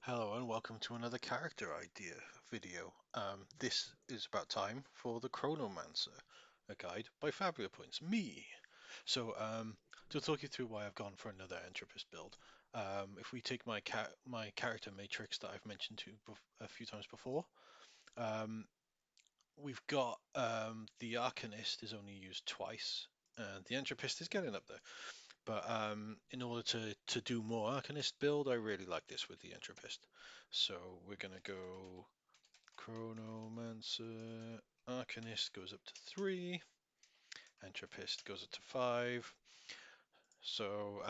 Hello and welcome to another character idea video. This is about time for the Chronomancer, a guide by Fabula Points, me. To talk you through why I've gone for another Entropist build, if we take my character matrix that I've mentioned a few times before, um, we've got the Arcanist is only used twice, and the Entropist is getting up there. But in order to do more Arcanist build, I really like this with the Entropist. So we're going to go Chronomancer, Arcanist goes up to 3, Entropist goes up to 5. So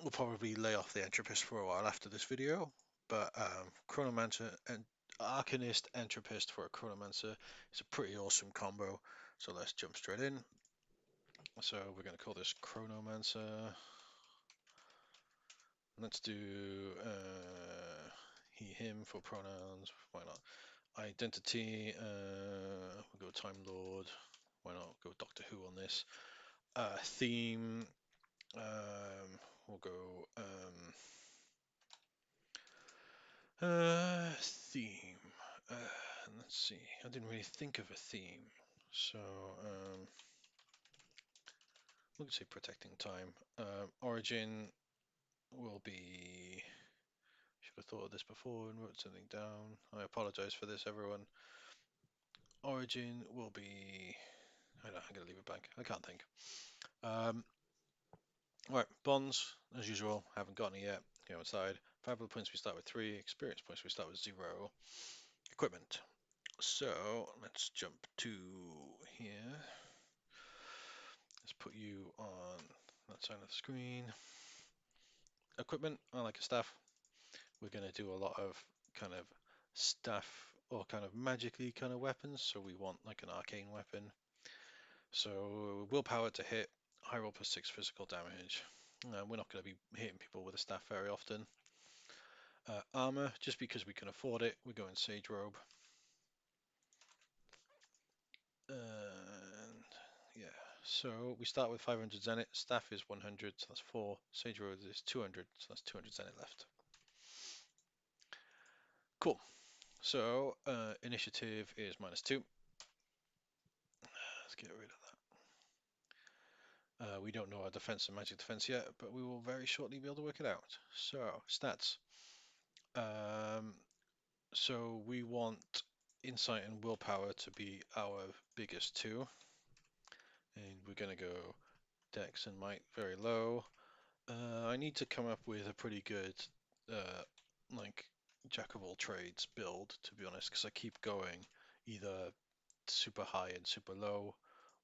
we'll probably lay off the Entropist for a while after this video. But Chronomancer and Arcanist Entropist for a Chronomancer is a pretty awesome combo. So let's jump straight in. So we're going to call this Chronomancer. Let's do he, him for pronouns. Why not? Identity. We'll go Time Lord. Why not go Doctor Who on this? Theme. We'll go theme. Let's see. I didn't really think of a theme, so we could say protecting time. Origin will be. Should have thought of this before and wrote something down. I apologize for this, everyone. Origin will be. I know, I'm gonna leave it blank. I can't think. Right, bonds as usual. Haven't gotten it yet. Go inside. Fabula points we start with 3. Experience points we start with 0. Equipment. So let's jump to here. Let's put you on that side of the screen. Equipment. I like a staff. We're gonna do a lot of kind of staff or kind of magically kind of weapons. So we want like an arcane weapon. So willpower to hit, high roll +6 physical damage. We're not going to be hitting people with a staff very often. Armor, just because we can afford it, we're going Sage Robe. And yeah, so we start with 500 Zenith. Staff is 100, so that's 4. Sage Robe is 200, so that's 200 Zenith left. Cool. So initiative is -2. Let's get rid of that. We don't know our defense and magic defense yet, but we will very shortly be able to work it out. So stats. So we want insight and willpower to be our biggest two. And we're going to go dex and might very low. I need to come up with a pretty good like jack of all trades build, to be honest, because I keep going either super high and super low,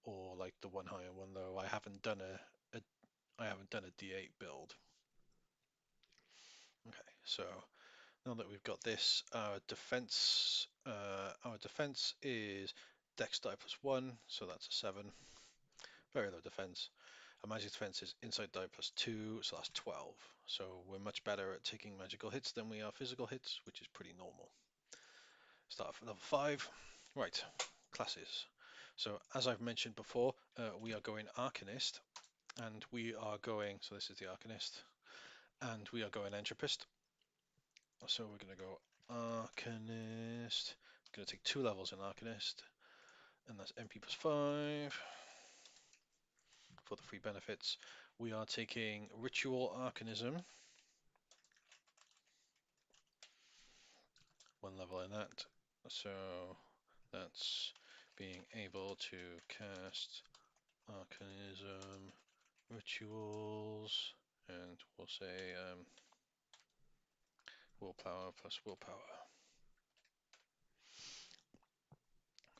or like the one high and one low. I haven't done a D8 build. Okay, so now that we've got this, our defense is dex die +1, so that's a 7. Very low defense. Our magic defense is insight die +2, so that's 12. So we're much better at taking magical hits than we are physical hits, which is pretty normal. Start at level 5. Right, classes. So as I've mentioned before, we are going Arcanist, and we are going, so this is the Arcanist, and we are going Entropist. So we're going to go Arcanist. Going to take 2 levels in Arcanist, and that's MP +5 for the free benefits. We are taking Ritual Arcanism, 1 level in that. So that's being able to cast Arcanism rituals, and we'll say willpower + willpower.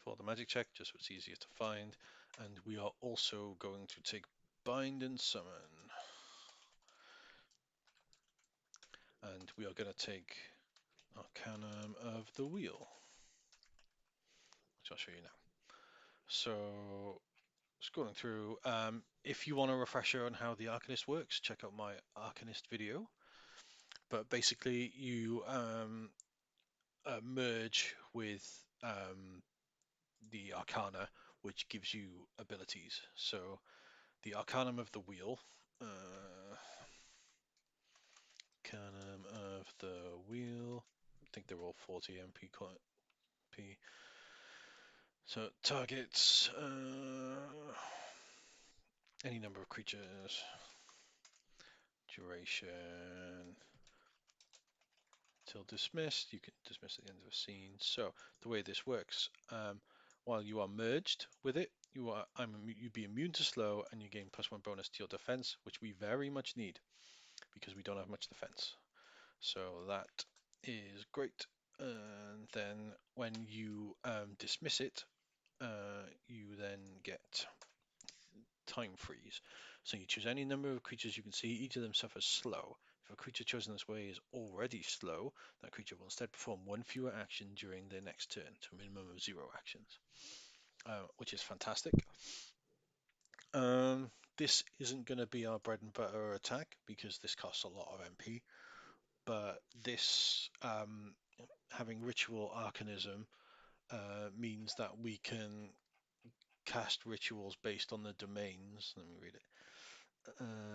For the magic check, just so it's easier to find. And we are also going to take Bind and Summon. And we are going to take Arcanum of the Wheel, which I'll show you now. So, scrolling through, if you want a refresher on how the Arcanist works, check out my Arcanist video. But basically, you merge with the Arcana, which gives you abilities. So, the Arcanum of the Wheel, Arcanum of the wheel. I think they're all 40 MP. So targets any number of creatures, duration till dismissed. You can dismiss at the end of a scene. So the way this works, while you are merged with it, you'd be immune to slow, and you gain +1 bonus to your defense, which we very much need because we don't have much defense. So that is great. And then when you dismiss it, you then get time freeze. So you choose any number of creatures you can see, each of them suffers slow. If a creature chosen this way is already slow, that creature will instead perform one fewer action during their next turn, to a minimum of 0 actions, which is fantastic. This isn't going to be our bread and butter attack because this costs a lot of MP, but this, having Ritual Arcanism, means that we can cast rituals based on the domains. Let me read it.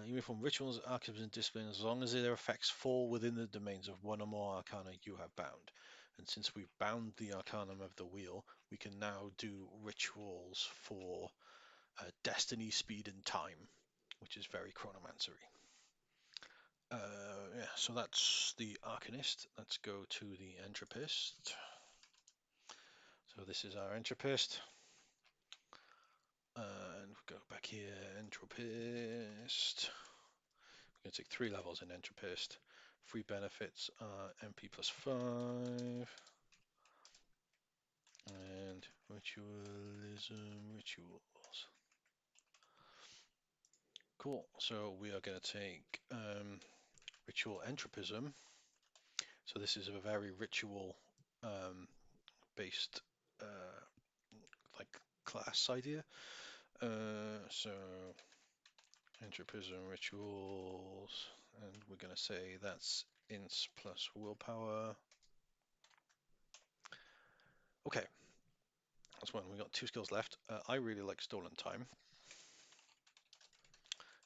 You may perform rituals, arcanisms, and discipline as long as their effects fall within the domains of one or more arcana you have bound. And since we've bound the arcanum of the wheel, we can now do rituals for destiny, speed, and time, which is very Chronomancery. Yeah, so that's the Arcanist. Let's go to the Entropist. So this is our Entropist. And we go back here, Entropist. We're going to take 3 levels in Entropist. Free benefits are MP +5. And rituals. Cool. So we are going to take Ritual Entropism. So this is a very ritual based like class idea. So Entropism rituals, and we're going to say that's Ints plus willpower. Okay, that's one. We got 2 skills left. I really like Stolen Time.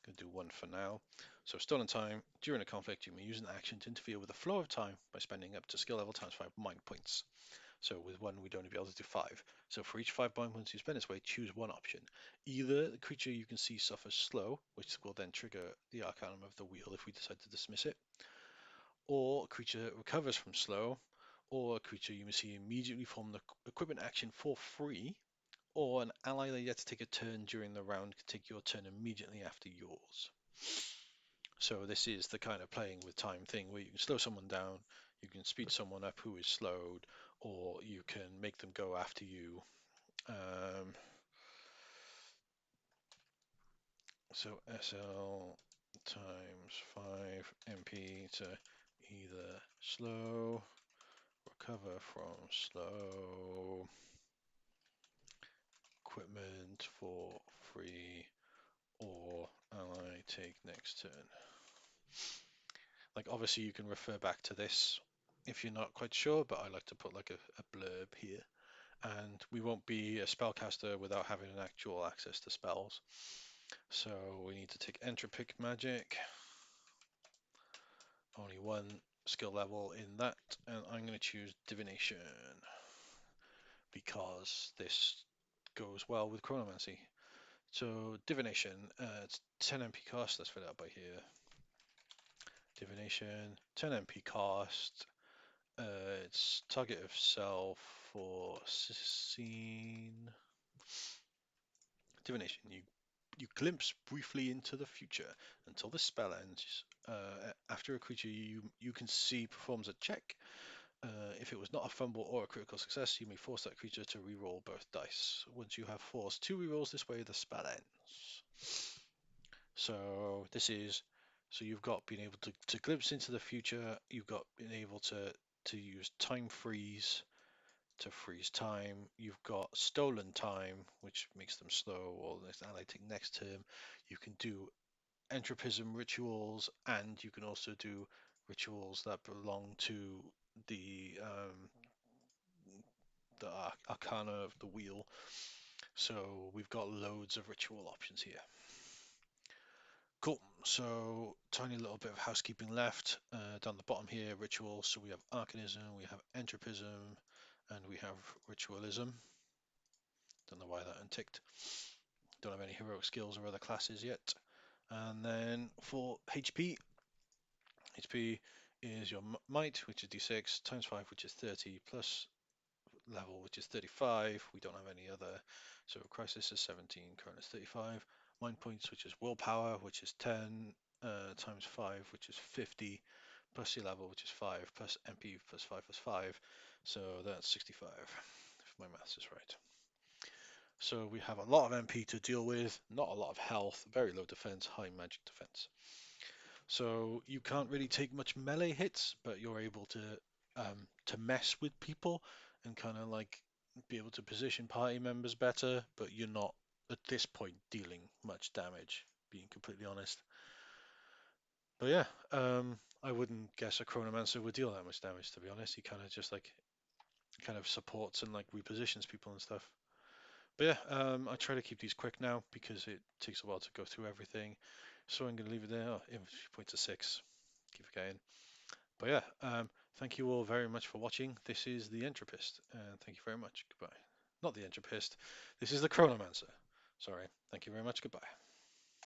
Going to do 1 for now. So Stolen Time, during a conflict, you may use an action to interfere with the flow of time by spending up to skill level times 5 mind points. So with 1, we'd only be able to do 5. So for each 5 mind points you spend this way, choose 1 option. Either the creature you can see suffers slow, which will then trigger the Arcanum of the wheel if we decide to dismiss it, or a creature recovers from slow, or a creature you may see immediately perform the equipment action for free, or an ally that yet to take a turn during the round can take your turn immediately after yours. So this is the kind of playing with time thing where you can slow someone down, you can speed someone up who is slowed, or you can make them go after you. So SL times 5 MP to either slow, recover from slow, equipment for free, or ally take next turn. Like obviously you can refer back to this if you're not quite sure, but I like to put like a blurb here. And we won't be a spellcaster without having an actual access to spells. So we need to take Entropic Magic. Only 1 skill level in that, and I'm going to choose Divination because this goes well with Chronomancy. So Divination, it's 10 MP cost. Let's fill it out by here. Divination, 10 MP cost. It's target of self for scene. Divination. You glimpse briefly into the future until the spell ends. After a creature you can see performs a check. If it was not a fumble or a critical success, you may force that creature to reroll both dice. Once you have forced 2 rerolls this way, the spell ends. So this is, so you've got being able to glimpse into the future, you've got being able to use time freeze to freeze time, you've got stolen time, which makes them slow, or next ally take next turn. You can do entropism rituals, and you can also do rituals that belong to the arcana of the wheel. So we've got loads of ritual options here. Cool. So tiny little bit of housekeeping left. Down the bottom here, rituals. So we have Arcanism, we have Entropism, and we have Ritualism. Don't know why that unticked. Don't have any heroic skills or other classes yet. And then for HP is your might, which is d6, times 5, which is 30, plus level, which is 35. We don't have any other. So crisis is 17, current is 35. Mind points, which is willpower, which is 10, times 5, which is 50, plus your level, which is 5, plus MP plus 5 plus 5. So that's 65, if my maths is right. So we have a lot of MP to deal with, not a lot of health, very low defense, high magic defense. So you can't really take much melee hits, but you're able to mess with people and kind of like be able to position party members better, but you're not at this point dealing much damage, being completely honest. But yeah, I wouldn't guess a Chronomancer would deal that much damage, to be honest. He kind of just like kind of supports and like repositions people and stuff. But yeah, I try to keep these quick now because it takes a while to go through everything. So I'm going to leave it there. Oh, infantry points to 6. Keep it going. But yeah, thank you all very much for watching. This is the Entropist, and thank you very much. Goodbye. Not the Entropist. This is the Chronomancer. Sorry. Thank you very much. Goodbye.